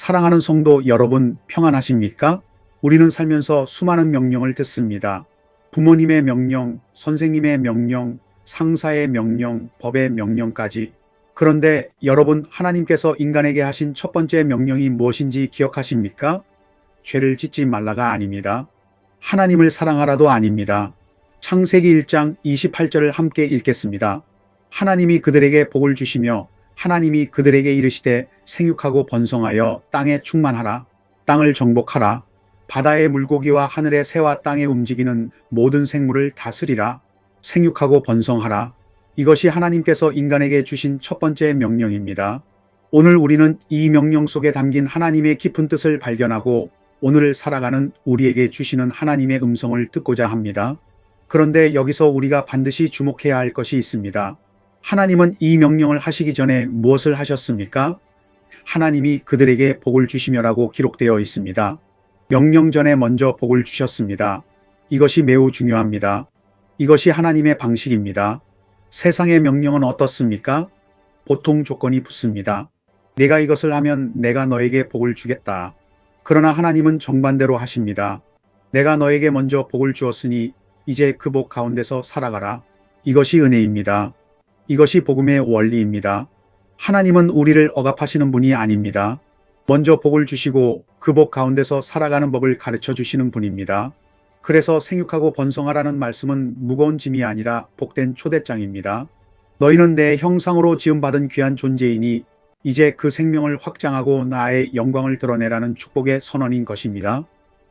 사랑하는 성도 여러분, 평안하십니까? 우리는 살면서 수많은 명령을 듣습니다. 부모님의 명령, 선생님의 명령, 상사의 명령, 법의 명령까지. 그런데 여러분, 하나님께서 인간에게 하신 첫 번째 명령이 무엇인지 기억하십니까? 죄를 짓지 말라가 아닙니다. 하나님을 사랑하라도 아닙니다. 창세기 1장 28절을 함께 읽겠습니다. 하나님이 그들에게 복을 주시며 하나님이 그들에게 이르시되 생육하고 번성하여 땅에 충만하라. 땅을 정복하라. 바다의 물고기와 하늘의 새와 땅에 움직이는 모든 생물을 다스리라. 생육하고 번성하라. 이것이 하나님께서 인간에게 주신 첫 번째 명령입니다. 오늘 우리는 이 명령 속에 담긴 하나님의 깊은 뜻을 발견하고 오늘을 살아가는 우리에게 주시는 하나님의 음성을 듣고자 합니다. 그런데 여기서 우리가 반드시 주목해야 할 것이 있습니다. 하나님은 이 명령을 하시기 전에 무엇을 하셨습니까? 하나님이 그들에게 복을 주시며라고 기록되어 있습니다. 명령 전에 먼저 복을 주셨습니다. 이것이 매우 중요합니다. 이것이 하나님의 방식입니다. 세상의 명령은 어떻습니까? 보통 조건이 붙습니다. 내가 이것을 하면 내가 너에게 복을 주겠다. 그러나 하나님은 정반대로 하십니다. 내가 너에게 먼저 복을 주었으니 이제 그 복 가운데서 살아가라. 이것이 은혜입니다. 이것이 복음의 원리입니다. 하나님은 우리를 억압하시는 분이 아닙니다. 먼저 복을 주시고 그 복 가운데서 살아가는 법을 가르쳐 주시는 분입니다. 그래서 생육하고 번성하라는 말씀은 무거운 짐이 아니라 복된 초대장입니다. 너희는 내 형상으로 지음받은 귀한 존재이니 이제 그 생명을 확장하고 나의 영광을 드러내라는 축복의 선언인 것입니다.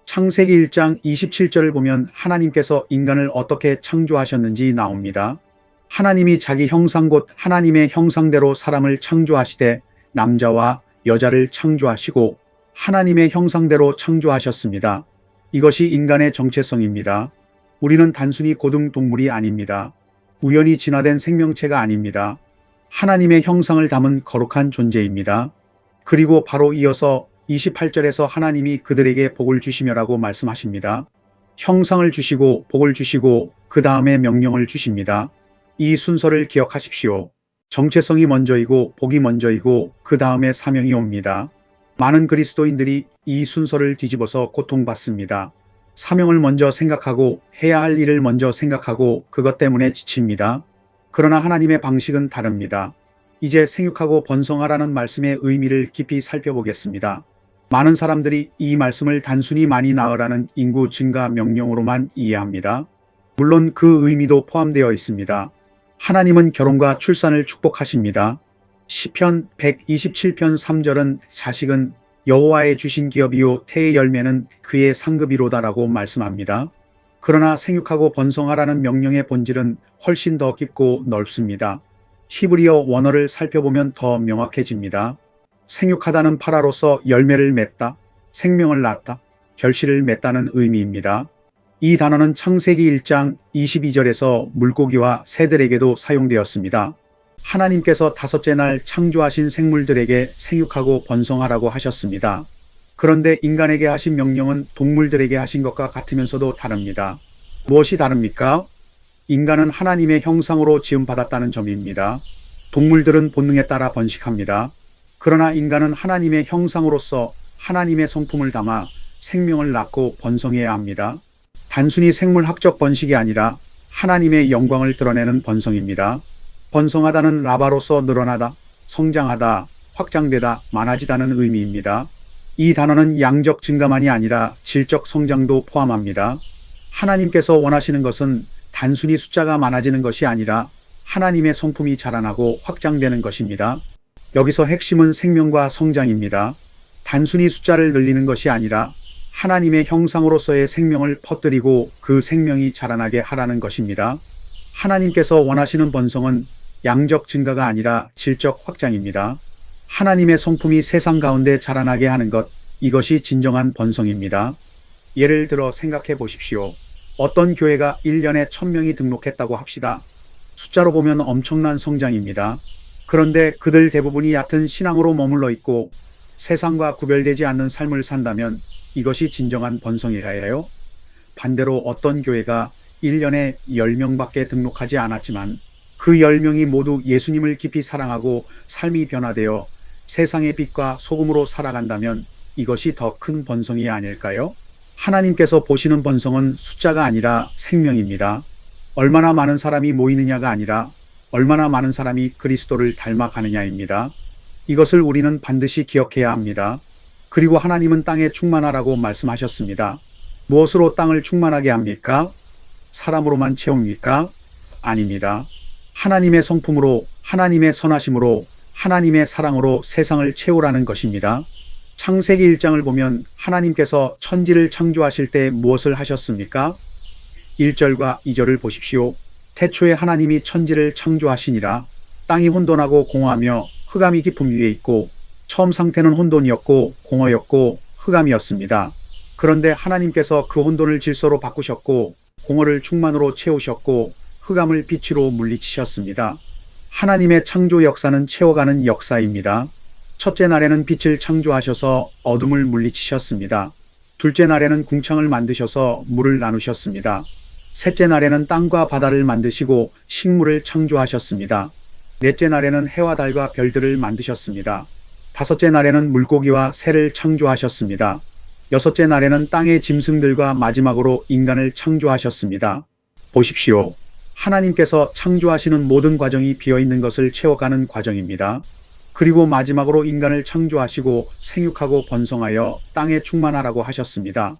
창세기 1장 27절을 보면 하나님께서 인간을 어떻게 창조하셨는지 나옵니다. 하나님이 자기 형상 곧 하나님의 형상대로 사람을 창조하시되 남자와 여자를 창조하시고 하나님의 형상대로 창조하셨습니다. 이것이 인간의 정체성입니다. 우리는 단순히 고등동물이 아닙니다. 우연히 진화된 생명체가 아닙니다. 하나님의 형상을 담은 거룩한 존재입니다. 그리고 바로 이어서 28절에서 하나님이 그들에게 복을 주시며라고 말씀하십니다. 형상을 주시고 복을 주시고 그 다음에 명령을 주십니다. 이 순서를 기억하십시오. 정체성이 먼저이고 복이 먼저이고 그 다음에 사명이 옵니다. 많은 그리스도인들이 이 순서를 뒤집어서 고통받습니다. 사명을 먼저 생각하고 해야 할 일을 먼저 생각하고 그것 때문에 지칩니다. 그러나 하나님의 방식은 다릅니다. 이제 생육하고 번성하라는 말씀의 의미를 깊이 살펴보겠습니다. 많은 사람들이 이 말씀을 단순히 많이 낳으라는 인구 증가 명령으로만 이해합니다. 물론 그 의미도 포함되어 있습니다. 하나님은 결혼과 출산을 축복하십니다. 시편 127편 3절은 자식은 여호와의 주신 기업이요 태의 열매는 그의 상급이로다라고 말씀합니다. 그러나 생육하고 번성하라는 명령의 본질은 훨씬 더 깊고 넓습니다. 히브리어 원어를 살펴보면 더 명확해집니다. 생육하다는 파라로서 열매를 맺다, 생명을 낳다, 결실을 맺다는 의미입니다. 이 단어는 창세기 1장 22절에서 물고기와 새들에게도 사용되었습니다. 하나님께서 다섯째 날 창조하신 생물들에게 생육하고 번성하라고 하셨습니다. 그런데 인간에게 하신 명령은 동물들에게 하신 것과 같으면서도 다릅니다. 무엇이 다릅니까? 인간은 하나님의 형상으로 지음받았다는 점입니다. 동물들은 본능에 따라 번식합니다. 그러나 인간은 하나님의 형상으로서 하나님의 성품을 담아 생명을 낳고 번성해야 합니다. 단순히 생물학적 번식이 아니라 하나님의 영광을 드러내는 번성입니다. 번성하다는 라바로서 늘어나다, 성장하다, 확장되다, 많아지다는 의미입니다. 이 단어는 양적 증가만이 아니라 질적 성장도 포함합니다. 하나님께서 원하시는 것은 단순히 숫자가 많아지는 것이 아니라 하나님의 성품이 자라나고 확장되는 것입니다. 여기서 핵심은 생명과 성장입니다. 단순히 숫자를 늘리는 것이 아니라 하나님의 형상으로서의 생명을 퍼뜨리고 그 생명이 자라나게 하라는 것입니다. 하나님께서 원하시는 번성은 양적 증가가 아니라 질적 확장입니다. 하나님의 성품이 세상 가운데 자라나게 하는 것, 이것이 진정한 번성입니다. 예를 들어 생각해 보십시오. 어떤 교회가 1년에 1000명이 등록했다고 합시다. 숫자로 보면 엄청난 성장입니다. 그런데 그들 대부분이 얕은 신앙으로 머물러 있고 세상과 구별되지 않는 삶을 산다면 이것이 진정한 번성이라예요. 반대로 어떤 교회가 1년에 10명밖에 등록하지 않았지만 그 10명이 모두 예수님을 깊이 사랑하고 삶이 변화되어 세상의 빛과 소금으로 살아간다면 이것이 더 큰 번성이 아닐까요? 하나님께서 보시는 번성은 숫자가 아니라 생명입니다. 얼마나 많은 사람이 모이느냐가 아니라 얼마나 많은 사람이 그리스도를 닮아가느냐입니다. 이것을 우리는 반드시 기억해야 합니다. 그리고 하나님은 땅에 충만하라고 말씀하셨습니다. 무엇으로 땅을 충만하게 합니까? 사람으로만 채웁니까? 아닙니다. 하나님의 성품으로, 하나님의 선하심으로, 하나님의 사랑으로 세상을 채우라는 것입니다. 창세기 1장을 보면 하나님께서 천지를 창조하실 때 무엇을 하셨습니까? 1절과 2절을 보십시오. 태초에 하나님이 천지를 창조하시니라. 땅이 혼돈하고 공허하며 흑암이 깊음 위에 있고, 처음 상태는 혼돈이었고 공허였고 흑암이었습니다. 그런데 하나님께서 그 혼돈을 질서로 바꾸셨고 공허를 충만으로 채우셨고 흑암을 빛으로 물리치셨습니다. 하나님의 창조 역사는 채워가는 역사입니다. 첫째 날에는 빛을 창조하셔서 어둠을 물리치셨습니다. 둘째 날에는 궁창을 만드셔서 물을 나누셨습니다. 셋째 날에는 땅과 바다를 만드시고 식물을 창조하셨습니다. 넷째 날에는 해와 달과 별들을 만드셨습니다. 다섯째 날에는 물고기와 새를 창조하셨습니다. 여섯째 날에는 땅의 짐승들과 마지막으로 인간을 창조하셨습니다. 보십시오. 하나님께서 창조하시는 모든 과정이 비어있는 것을 채워가는 과정입니다. 그리고 마지막으로 인간을 창조하시고 생육하고 번성하여 땅에 충만하라고 하셨습니다.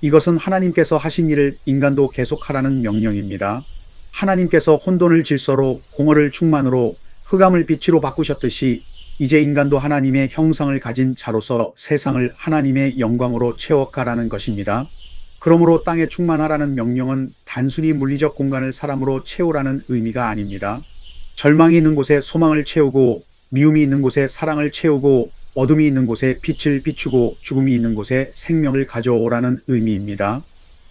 이것은 하나님께서 하신 일을 인간도 계속하라는 명령입니다. 하나님께서 혼돈을 질서로, 공허를 충만으로, 흑암을 빛으로 바꾸셨듯이 이제 인간도 하나님의 형상을 가진 자로서 세상을 하나님의 영광으로 채워가라는 것입니다. 그러므로 땅에 충만하라는 명령은 단순히 물리적 공간을 사람으로 채우라는 의미가 아닙니다. 절망이 있는 곳에 소망을 채우고, 미움이 있는 곳에 사랑을 채우고, 어둠이 있는 곳에 빛을 비추고, 죽음이 있는 곳에 생명을 가져오라는 의미입니다.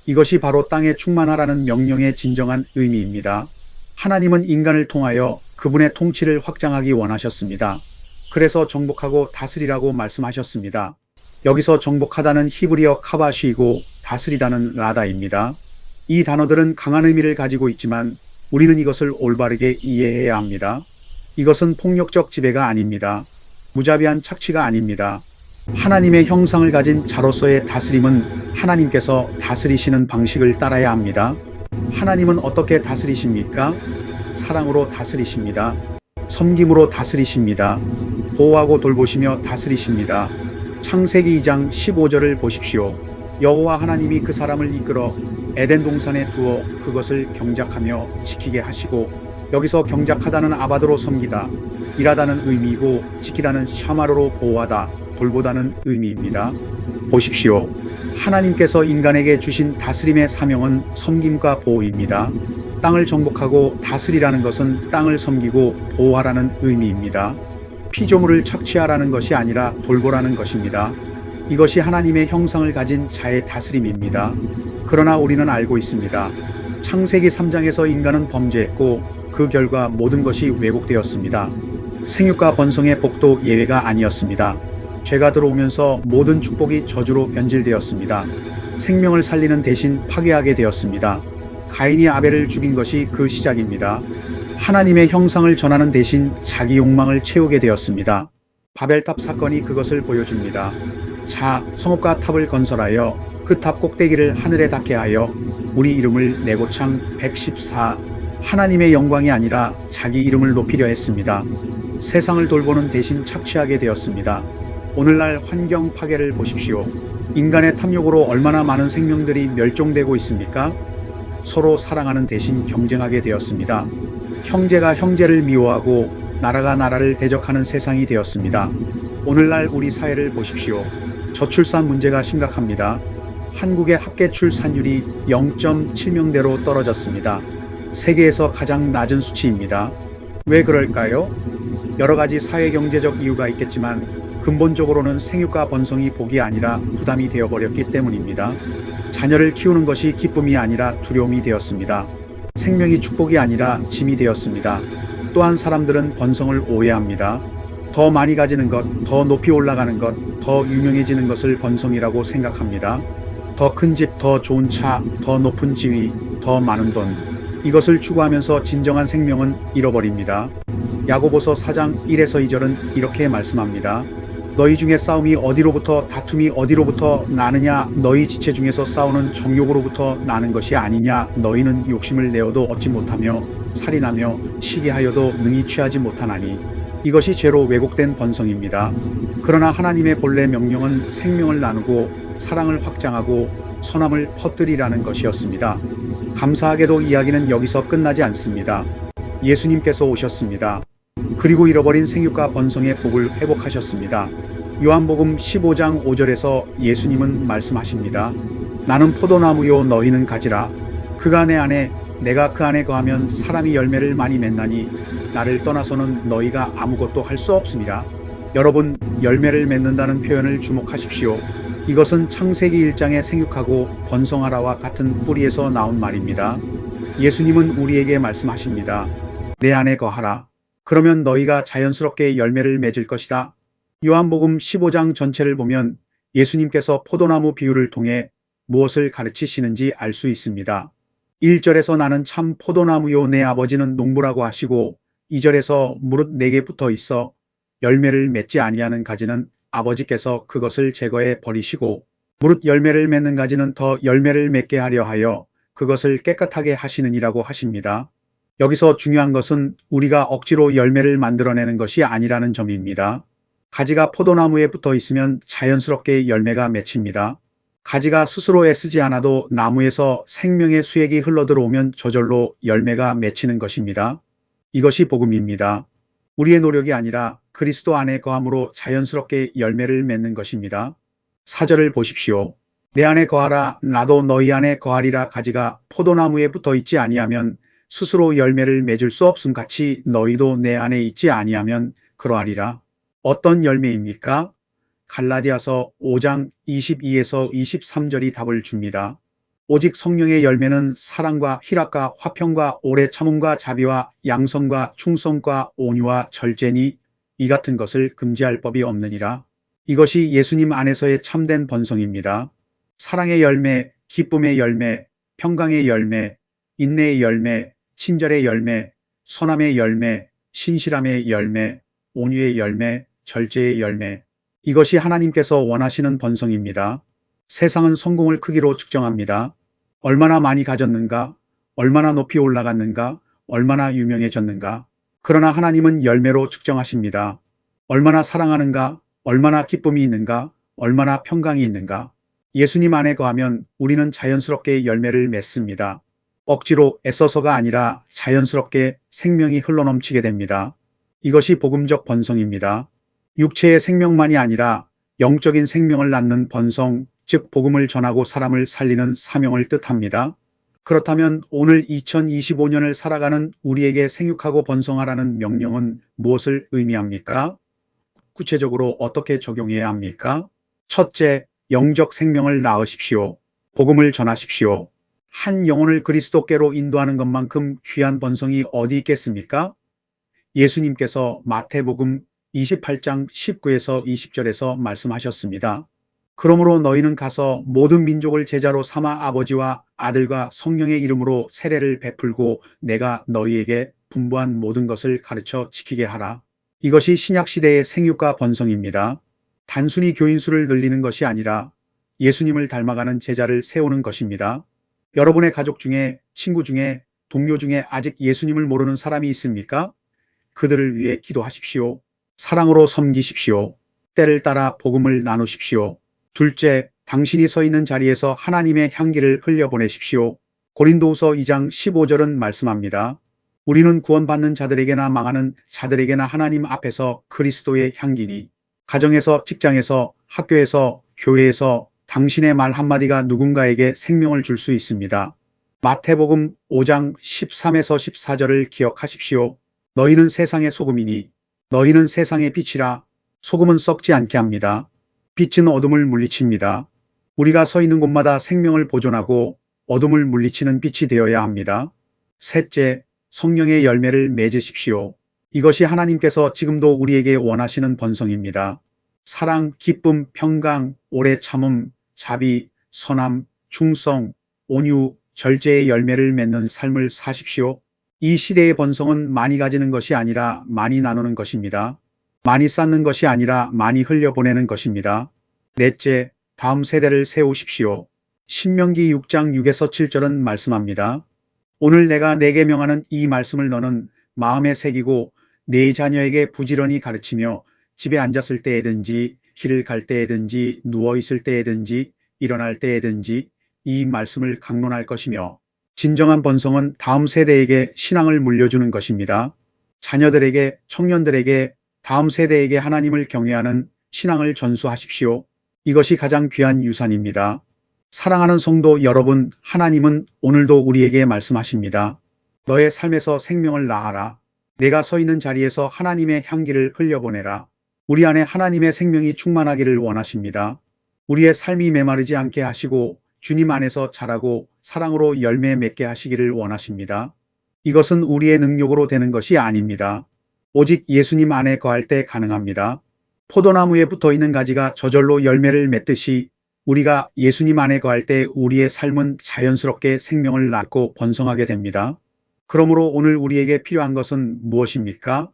이것이 바로 땅에 충만하라는 명령의 진정한 의미입니다. 하나님은 인간을 통하여 그분의 통치를 확장하기 원하셨습니다. 그래서 정복하고 다스리라고 말씀하셨습니다. 여기서 정복하다는 히브리어 카바시이고 다스리다는 라다입니다. 이 단어들은 강한 의미를 가지고 있지만 우리는 이것을 올바르게 이해해야 합니다. 이것은 폭력적 지배가 아닙니다. 무자비한 착취가 아닙니다. 하나님의 형상을 가진 자로서의 다스림은 하나님께서 다스리시는 방식을 따라야 합니다. 하나님은 어떻게 다스리십니까? 사랑으로 다스리십니다. 섬김으로 다스리십니다. 보호하고 돌보시며 다스리십니다. 창세기 2장 15절을 보십시오. 여호와 하나님이 그 사람을 이끌어 에덴 동산에 두어 그것을 경작하며 지키게 하시고, 여기서 경작하다는 아바드로 섬기다, 일하다는 의미이고 지키다는 샤마로로 보호하다, 돌보다는 의미입니다. 보십시오. 하나님께서 인간에게 주신 다스림의 사명은 섬김과 보호입니다. 땅을 정복하고 다스리라는 것은 땅을 섬기고 보호하라는 의미입니다. 피조물을 착취하라는 것이 아니라 돌보라는 것입니다. 이것이 하나님의 형상을 가진 자의 다스림입니다. 그러나 우리는 알고 있습니다. 창세기 3장에서 인간은 범죄했고 그 결과 모든 것이 왜곡되었습니다. 생육과 번성의 복도 예외가 아니었습니다. 죄가 들어오면서 모든 축복이 저주로 변질되었습니다. 생명을 살리는 대신 파괴하게 되었습니다. 가인이 아벨을 죽인 것이 그 시작입니다. 하나님의 형상을 전하는 대신 자기 욕망을 채우게 되었습니다. 바벨탑 사건이 그것을 보여줍니다. 자, 성읍과 탑을 건설하여 그 탑 꼭대기를 하늘에 닿게 하여 우리 이름을 내고창 114. 하나님의 영광이 아니라 자기 이름을 높이려 했습니다. 세상을 돌보는 대신 착취하게 되었습니다. 오늘날 환경 파괴를 보십시오. 인간의 탐욕으로 얼마나 많은 생명들이 멸종되고 있습니까? 서로 사랑하는 대신 경쟁하게 되었습니다. 형제가 형제를 미워하고 나라가 나라를 대적하는 세상이 되었습니다. 오늘날 우리 사회를 보십시오. 저출산 문제가 심각합니다. 한국의 합계 출산율이 0.7명대로 떨어졌습니다. 세계에서 가장 낮은 수치입니다. 왜 그럴까요? 여러 가지 사회경제적 이유가 있겠지만 근본적으로는 생육과 번성이 복이 아니라 부담이 되어버렸기 때문입니다. 자녀를 키우는 것이 기쁨이 아니라 두려움이 되었습니다. 생명이 축복이 아니라 짐이 되었습니다. 또한 사람들은 번성을 오해합니다. 더 많이 가지는 것, 더 높이 올라가는 것, 더 유명해지는 것을 번성이라고 생각합니다. 더 큰 집, 더 좋은 차, 더 높은 지위, 더 많은 돈. 이것을 추구하면서 진정한 생명은 잃어버립니다. 야고보서 4장 1에서 2절은 이렇게 말씀합니다. 너희 중에 싸움이 어디로부터 다툼이 어디로부터 나느냐 너희 지체 중에서 싸우는 정욕으로부터 나는 것이 아니냐 너희는 욕심을 내어도 얻지 못하며 살인하며 시기하여도 능히 취하지 못하나니 이것이 죄로 왜곡된 번성입니다. 그러나 하나님의 본래 명령은 생명을 나누고 사랑을 확장하고 선함을 퍼뜨리라는 것이었습니다. 감사하게도 이야기는 여기서 끝나지 않습니다. 예수님께서 오셨습니다. 그리고 잃어버린 생육과 번성의 복을 회복하셨습니다. 요한복음 15장 5절에서 예수님은 말씀하십니다. 나는 포도나무요 너희는 가지라. 그가 내 안에 내가 그 안에 거하면 사람이 열매를 많이 맺나니 나를 떠나서는 너희가 아무것도 할 수 없습니다. 여러분, 열매를 맺는다는 표현을 주목하십시오. 이것은 창세기 1장의 생육하고 번성하라와 같은 뿌리에서 나온 말입니다. 예수님은 우리에게 말씀하십니다. 내 안에 거하라. 그러면 너희가 자연스럽게 열매를 맺을 것이다. 요한복음 15장 전체를 보면 예수님께서 포도나무 비유를 통해 무엇을 가르치시는지 알 수 있습니다. 1절에서 나는 참 포도나무요 내 아버지는 농부라고 하시고 2절에서 무릇 내게 붙어 있어 열매를 맺지 아니하는 가지는 아버지께서 그것을 제거해 버리시고 무릇 열매를 맺는 가지는 더 열매를 맺게 하려 하여 그것을 깨끗하게 하시느니라고 하십니다. 여기서 중요한 것은 우리가 억지로 열매를 만들어내는 것이 아니라는 점입니다. 가지가 포도나무에 붙어 있으면 자연스럽게 열매가 맺힙니다. 가지가 스스로 애쓰지 않아도 나무에서 생명의 수액이 흘러들어오면 저절로 열매가 맺히는 것입니다. 이것이 복음입니다. 우리의 노력이 아니라 그리스도 안에 거함으로 자연스럽게 열매를 맺는 것입니다. 4절을 보십시오. 내 안에 거하라 나도 너희 안에 거하리라. 가지가 포도나무에 붙어 있지 아니하면 스스로 열매를 맺을 수 없음 같이 너희도 내 안에 있지 아니하면 그러하리라. 어떤 열매입니까? 갈라디아서 5장 22에서 23절이 답을 줍니다. 오직 성령의 열매는 사랑과 희락과 화평과 오래 참음과 자비와 양선과 충성과 온유와 절제니 이 같은 것을 금지할 법이 없느니라. 이것이 예수님 안에서의 참된 번성입니다. 사랑의 열매, 기쁨의 열매, 평강의 열매, 인내의 열매, 친절의 열매, 선함의 열매, 신실함의 열매, 온유의 열매, 절제의 열매. 이것이 하나님께서 원하시는 번성입니다. 세상은 성공을 크기로 측정합니다. 얼마나 많이 가졌는가, 얼마나 높이 올라갔는가, 얼마나 유명해졌는가. 그러나 하나님은 열매로 측정하십니다. 얼마나 사랑하는가, 얼마나 기쁨이 있는가, 얼마나 평강이 있는가. 예수님 안에 거하면 우리는 자연스럽게 열매를 맺습니다. 억지로 애써서가 아니라 자연스럽게 생명이 흘러넘치게 됩니다. 이것이 복음적 번성입니다. 육체의 생명만이 아니라 영적인 생명을 낳는 번성, 즉 복음을 전하고 사람을 살리는 사명을 뜻합니다. 그렇다면 오늘 2025년을 살아가는 우리에게 생육하고 번성하라는 명령은 무엇을 의미합니까? 구체적으로 어떻게 적용해야 합니까? 첫째, 영적 생명을 낳으십시오. 복음을 전하십시오. 한 영혼을 그리스도께로 인도하는 것만큼 귀한 번성이 어디 있겠습니까? 예수님께서 마태복음 28장 19에서 20절에서 말씀하셨습니다. 그러므로 너희는 가서 모든 민족을 제자로 삼아 아버지와 아들과 성령의 이름으로 세례를 베풀고 내가 너희에게 분부한 모든 것을 가르쳐 지키게 하라. 이것이 신약시대의 생육과 번성입니다. 단순히 교인 수를 늘리는 것이 아니라 예수님을 닮아가는 제자를 세우는 것입니다. 여러분의 가족 중에, 친구 중에, 동료 중에 아직 예수님을 모르는 사람이 있습니까? 그들을 위해 기도하십시오. 사랑으로 섬기십시오. 때를 따라 복음을 나누십시오. 둘째, 당신이 서 있는 자리에서 하나님의 향기를 흘려보내십시오. 고린도후서 2장 15절은 말씀합니다. 우리는 구원받는 자들에게나 망하는 자들에게나 하나님 앞에서 그리스도의 향기니 가정에서, 직장에서, 학교에서, 교회에서 당신의 말 한마디가 누군가에게 생명을 줄 수 있습니다. 마태복음 5장 13에서 14절을 기억하십시오. 너희는 세상의 소금이니 너희는 세상의 빛이라. 소금은 썩지 않게 합니다. 빛은 어둠을 물리칩니다. 우리가 서 있는 곳마다 생명을 보존하고 어둠을 물리치는 빛이 되어야 합니다. 셋째, 성령의 열매를 맺으십시오. 이것이 하나님께서 지금도 우리에게 원하시는 번성입니다. 사랑, 기쁨, 평강, 오래 참음, 자비, 선함, 충성, 온유, 절제의 열매를 맺는 삶을 사십시오. 이 시대의 번성은 많이 가지는 것이 아니라 많이 나누는 것입니다. 많이 쌓는 것이 아니라 많이 흘려보내는 것입니다. 넷째, 다음 세대를 세우십시오. 신명기 6장 6에서 7절은 말씀합니다. 오늘 내가 내게 명하는 이 말씀을 너는 마음에 새기고 네 자녀에게 부지런히 가르치며 집에 앉았을 때에든지 길을 갈 때에든지 누워 있을 때에든지 일어날 때에든지 이 말씀을 강론할 것이며, 진정한 번성은 다음 세대에게 신앙을 물려주는 것입니다. 자녀들에게, 청년들에게, 다음 세대에게 하나님을 경외하는 신앙을 전수하십시오. 이것이 가장 귀한 유산입니다. 사랑하는 성도 여러분, 하나님은 오늘도 우리에게 말씀하십니다. 너의 삶에서 생명을 낳아라. 내가 서 있는 자리에서 하나님의 향기를 흘려보내라. 우리 안에 하나님의 생명이 충만하기를 원하십니다. 우리의 삶이 메마르지 않게 하시고 주님 안에서 자라고 사랑으로 열매 맺게 하시기를 원하십니다. 이것은 우리의 능력으로 되는 것이 아닙니다. 오직 예수님 안에 거할 때 가능합니다. 포도나무에 붙어 있는 가지가 저절로 열매를 맺듯이 우리가 예수님 안에 거할 때 우리의 삶은 자연스럽게 생명을 낳고 번성하게 됩니다. 그러므로 오늘 우리에게 필요한 것은 무엇입니까?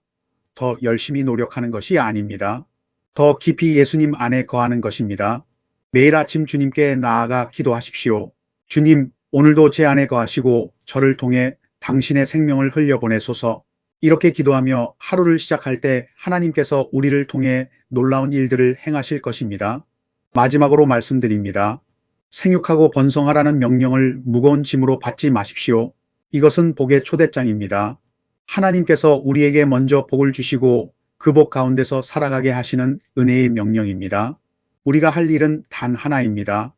더 열심히 노력하는 것이 아닙니다. 더 깊이 예수님 안에 거하는 것입니다. 매일 아침 주님께 나아가 기도하십시오. 주님, 오늘도 제 안에 거하시고 저를 통해 당신의 생명을 흘려보내소서. 이렇게 기도하며 하루를 시작할 때 하나님께서 우리를 통해 놀라운 일들을 행하실 것입니다. 마지막으로 말씀드립니다. 생육하고 번성하라는 명령을 무거운 짐으로 받지 마십시오. 이것은 복의 초대장입니다. 하나님께서 우리에게 먼저 복을 주시고 그 복 가운데서 살아가게 하시는 은혜의 명령입니다. 우리가 할 일은 단 하나입니다.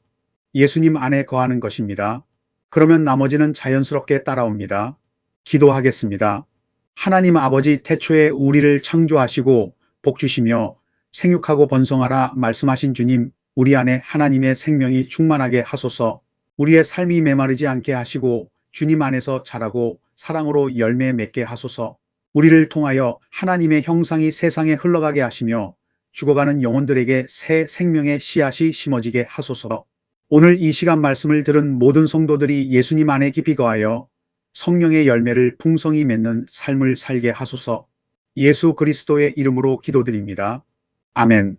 예수님 안에 거하는 것입니다. 그러면 나머지는 자연스럽게 따라옵니다. 기도하겠습니다. 하나님 아버지, 태초에 우리를 창조하시고 복 주시며 생육하고 번성하라 말씀하신 주님, 우리 안에 하나님의 생명이 충만하게 하소서. 우리의 삶이 메마르지 않게 하시고 주님 안에서 자라고 사랑으로 열매 맺게 하소서. 우리를 통하여 하나님의 형상이 세상에 흘러가게 하시며 죽어가는 영혼들에게 새 생명의 씨앗이 심어지게 하소서. 오늘 이 시간 말씀을 들은 모든 성도들이 예수님 안에 깊이 거하여 성령의 열매를 풍성히 맺는 삶을 살게 하소서. 예수 그리스도의 이름으로 기도드립니다. 아멘.